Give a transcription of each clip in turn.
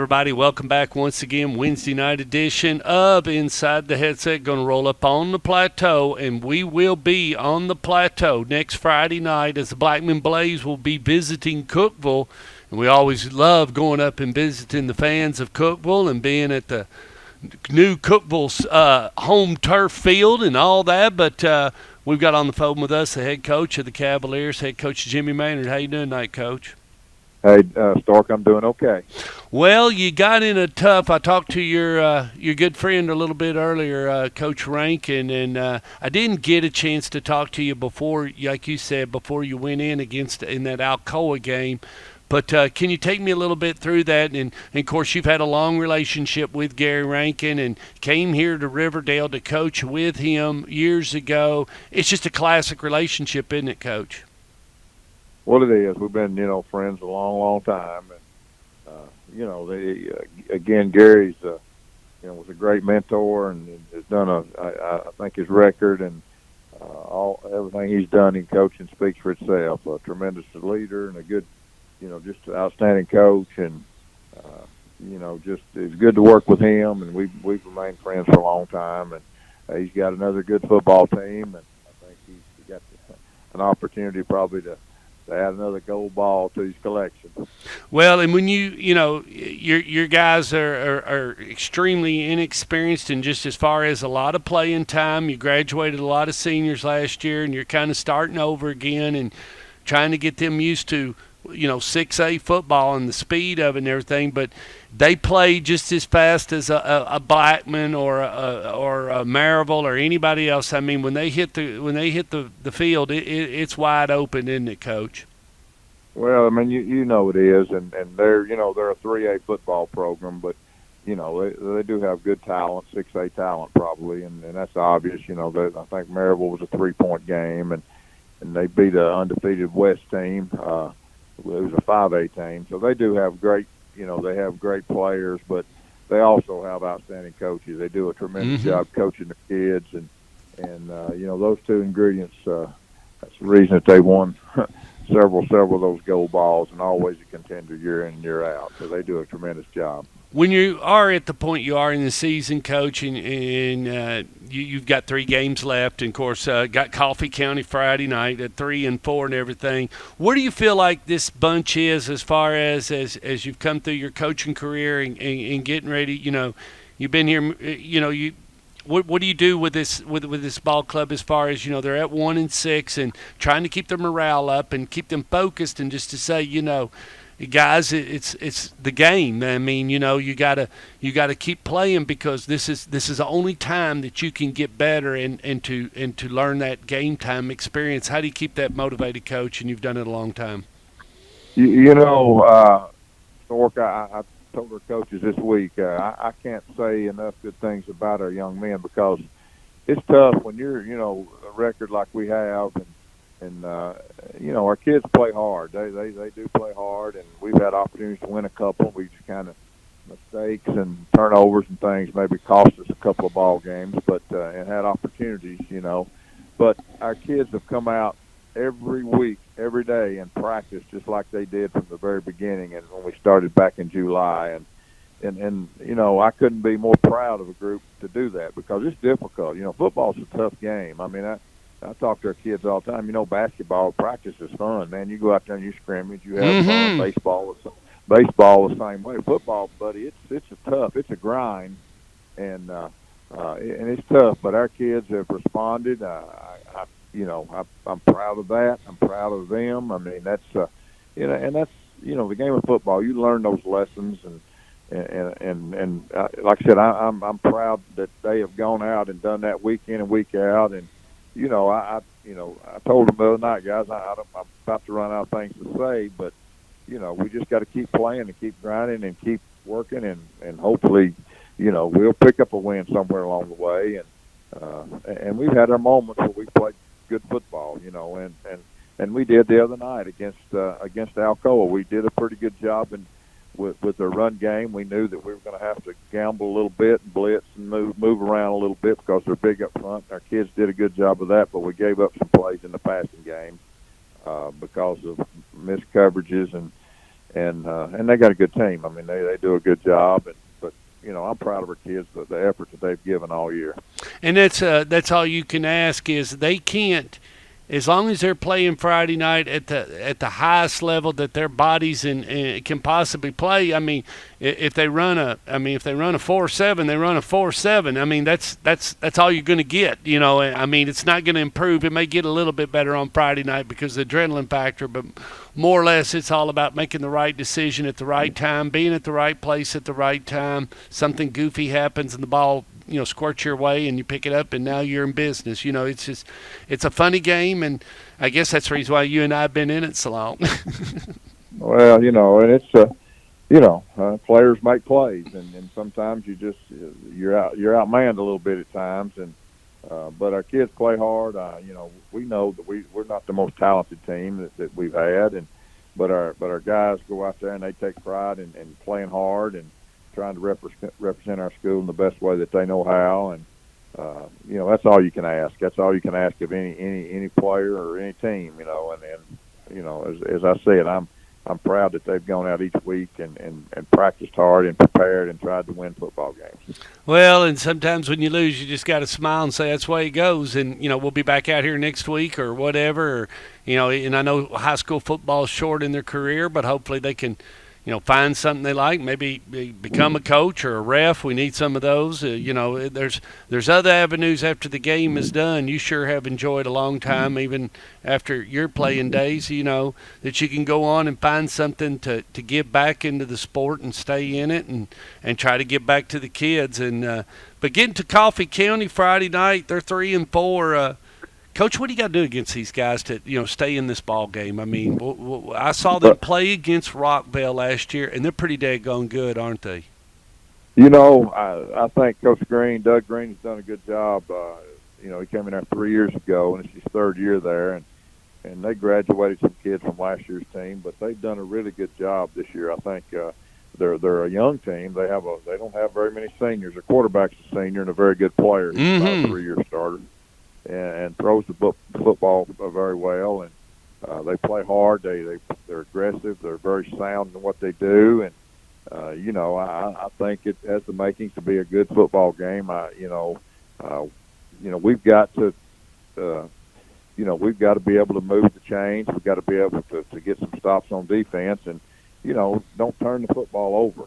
everybody. Welcome back once again. Wednesday night edition of Inside the Headset. Going to roll up on the plateau, and we will be on the plateau next Friday night as the Blackman Blaze will be visiting Cookeville. And we always love going up and visiting the fans of Cookeville and being at the new Cookeville's home turf field and all that. But we've got on the phone with us the head coach of the Cavaliers, head coach Jimmy Maynord. How you doing tonight, Coach? Hey, Stark, I'm doing okay. Well, you got in a tough. I talked to your good friend a little bit earlier, Coach Rankin, and I didn't get a chance to talk to you before, like you said, before you went in that Alcoa game. But can you take me a little bit through that? And of course, you've had a long relationship with Gary Rankin and came here to Riverdale to coach with him years ago. It's just a classic relationship, isn't it, Coach? Well, it is. We've been, friends a long, long time. And, again, Gary's, was a great mentor and has done I think his record and everything he's done in coaching speaks for itself. A tremendous leader and a good, just an outstanding coach. And, just it's good to work with him. And we've remained friends for a long time. And he's got another good football team. And I think he's got an opportunity probably to add another gold ball to his collection. Well, and when your guys are extremely inexperienced, and just as far as a lot of playing time, you graduated a lot of seniors last year, and you're kind of starting over again and trying to get them used to 6A football and the speed of it and everything. But they play just as fast as a Blackman or a Maryville or anybody else. I mean, when they hit the field, it's wide open, isn't it, Coach? Well, I mean, you know it is, and they're they're a 3A football program, but they do have good talent, 6A talent probably, and that's obvious. I think Maryville was a 3-point game, and they beat an undefeated West team. It was a 5A team, so they do have great. They have great players, but they also have outstanding coaches. They do a tremendous job coaching the kids, and those two ingredients. That's the reason that they won several of those gold balls and always a contender year in and year out. So they do a tremendous job. When you are at the point you are in the season, Coach, and you've got 3 games left, and of course got Coffee County Friday night at 3 and 4 and everything. Where do you feel like this bunch is as far as you've come through your coaching career and getting ready? You've been here. What do you do with this ball club as far as they're at 1 and 6 and trying to keep their morale up and keep them focused and just to say guys, it's the game. I mean, you gotta keep playing because this is the only time that you can get better and to learn that game time experience. How do you keep that motivated, Coach? And you've done it a long time. Stork, I told our coaches this week, I can't say enough good things about our young men because it's tough when you're a record like we have and our kids play hard. They do play hard, and we've had opportunities to win a couple. We just kind of mistakes and turnovers and things maybe cost us a couple of ball games, but and had opportunities, But our kids have come out every week, every day, and practice just like they did from the very beginning. And when we started back in July, and I couldn't be more proud of a group to do that because it's difficult. Football's a tough game. I mean, I talk to our kids all the time. Basketball practice is fun, man. You go out there and you scrimmage, you have fun. Baseball the same way. Football, buddy, it's a grind, and it's tough. But our kids have responded. I'm proud of that. I'm proud of them. I mean, that's and that's the game of football. You learn those lessons, and like I said, I'm proud that they have gone out and done that week in and week out. And I told them the other night, guys, I'm about to run out of things to say, but we just got to keep playing and keep grinding and keep working, and hopefully, we'll pick up a win somewhere along the way. And we've had our moments where we played good football, and we did the other night against Alcoa. We did a pretty good job with the run game. We knew that we were going to have to gamble a little bit and blitz and move around a little bit because they're big up front. Our kids did a good job of that, but we gave up some plays in the passing game because of missed coverages and and they got a good team. I mean, they do a good job, but I'm proud of our kids, the effort that they've given all year. And that's all you can ask is they can't, as long as they're playing Friday night at the highest level that their bodies can possibly play. I mean, if they run a 4.7, they run a 4.7. I mean, that's all you're going to get. I mean, it's not going to improve. It may get a little bit better on Friday night because of the adrenaline factor, but more or less, it's all about making the right decision at the right time, being at the right place at the right time. Something goofy happens and the ball squirts your way and you pick it up and now you're in business. It's a funny game, and I guess that's the reason why you and I have been in it so long. Well, and it's players make plays, and sometimes you're outmanned a little bit at times, and but our kids play hard. We know that we're not the most talented team that we've had, but our guys go out there and they take pride in playing hard and trying to represent our school in the best way that they know how, and that's all you can ask. That's all you can ask of any player or any team, as I said, I'm proud that they've gone out each week and practiced hard and prepared and tried to win football games. Well, and sometimes when you lose, you just got to smile and say that's the way it goes. And we'll be back out here next week or whatever. Or, and I know high school football is short in their career, but hopefully they can find something they like, maybe become a coach or a ref. We need some of those. There's other avenues after the game is done. You sure have enjoyed a long time, even after your playing days, that you can go on and find something to give back into the sport and stay in it and try to give back to the kids. But getting to Coffee County Friday night, they're 3-4. Coach, what do you got to do against these guys to stay in this ball game? I mean, I saw them play against Rockville last year, and they're pretty daggone good, aren't they? I think Coach Doug Green, has done a good job. He came in there 3 years ago, and it's his third year there, and they graduated some kids from last year's team, but they've done a really good job this year. I think they're a young team. They don't have very many seniors. Their quarterback's a senior and a very good player. He's about a 3-year starter. And throws the football very well, and they play hard. They're aggressive. They're very sound in what they do, and I think it has the makings to be a good football game. We've got to be able to move the chains. We've got to be able to get some stops on defense, and don't turn the football over.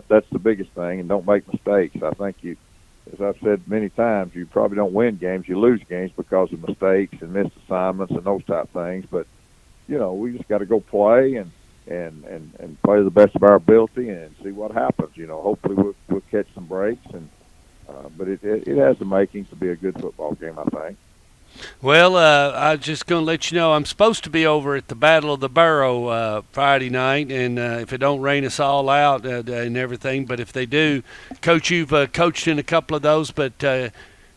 That's the biggest thing, and don't make mistakes. I think as I've said many times, you probably don't win games. You lose games because of mistakes and missed assignments and those type things. But, we just got to go play and play to the best of our ability and see what happens. Hopefully we'll catch some breaks. But it has the makings to be a good football game, I think. Well, I'm just going to let you know I'm supposed to be over at the Battle of the Borough Friday night, and if it don't rain us all out and everything, but if they do, Coach, you've coached in a couple of those, but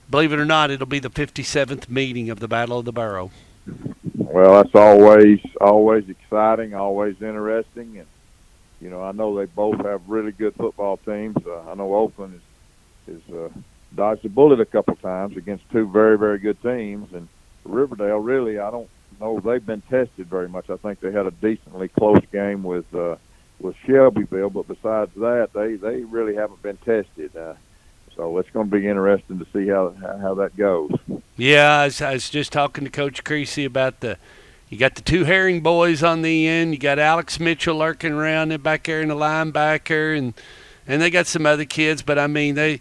believe it or not, it'll be the 57th meeting of the Battle of the Borough. Well, that's always exciting, always interesting, and I know they both have really good football teams. I know Oakland is dodged a bullet a couple times against two very, very good teams. And Riverdale, really, I don't know they've been tested very much. I think they had a decently close game with Shelbyville, but besides that, they really haven't been tested. So it's going to be interesting to see how that goes. Yeah, I was just talking to Coach Creasy about you got the two Herring boys on the end. You got Alex Mitchell lurking around back there in the linebacker, and they got some other kids. But I mean, they're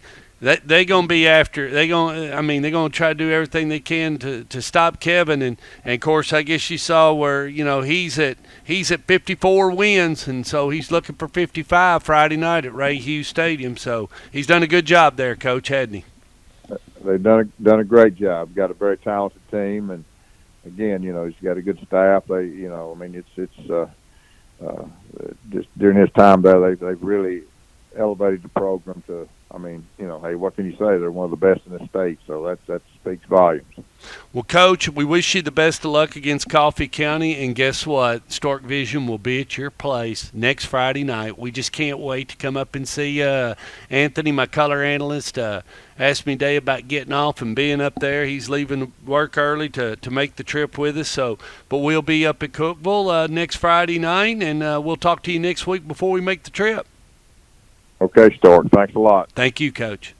going to be after. They're going to try to do everything they can to stop Kevin. And of course, I guess you saw where he's at 54 wins, and so he's looking for 55 Friday night at Ray Hughes Stadium. So he's done a good job there, Coach, hadn't he? They've done a great job. Got a very talented team, and again, he's got a good staff. It's just during his time there, they've really elevated the program to. I mean, hey, what can you say? They're one of the best in the state, so that speaks volumes. Well, Coach, we wish you the best of luck against Coffee County, and guess what? Stork Vision will be at your place next Friday night. We just can't wait to come up and see you. Anthony, my color analyst, asked me today about getting off and being up there. He's leaving work early to make the trip with us. But we'll be up at Cookeville next Friday night, and we'll talk to you next week before we make the trip. Okay, Stork. Thanks a lot. Thank you, Coach.